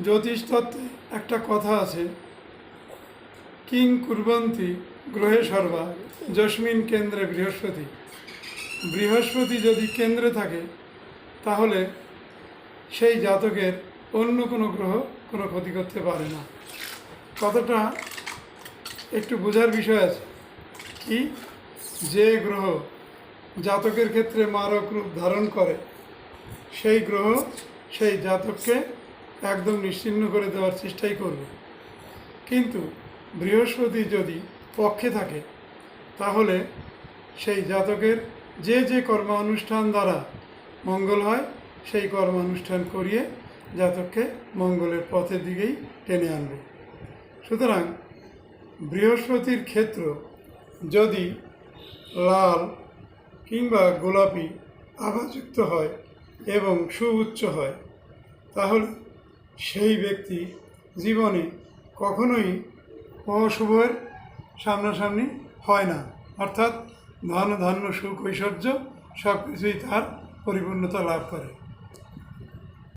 জ্যোতিষতত্ত্বে একটা কথা আছে, কিং কুর্বন্তি গ্রহে সর্বা যস্মিন কেন্দ্রে বৃহস্পতি। বৃহস্পতি যদি কেন্দ্রে থাকে তাহলে সেই জাতকের অন্য কোনো গ্রহ কোনো ক্ষতি করতে পারে না। কতটা একটু বোঝার বিষয় আছে কি, যে গ্রহ জাতকের ক্ষেত্রে মারক রূপ ধারণ করে সেই গ্রহ সেই জাতককে একদম নিশ্চিহ্ন করে দেওয়ার চেষ্টাই করবে। কিন্তু বৃহস্পতি যদি পক্ষে থাকে তাহলে সেই জাতকের যে যে কর্মানুষ্ঠান দ্বারা মঙ্গল হয় সেই কর্মানুষ্ঠান করিয়ে জাতককে মঙ্গলের পথের দিকেই টেনে আনবে। সুতরাং বৃহস্পতির ক্ষেত্র যদি লাল কিংবা গোলাপি আভাযুক্ত হয় এবং সুউচ্চ হয় তাহলে সেই ব্যক্তি জীবনে কখনোই অশুভের সামনাসামনি হয় না, অর্থাৎ ধন ধান্য সুখ ঐশ্বর্য সব কিছুই তার পরিপূর্ণতা লাভ করে।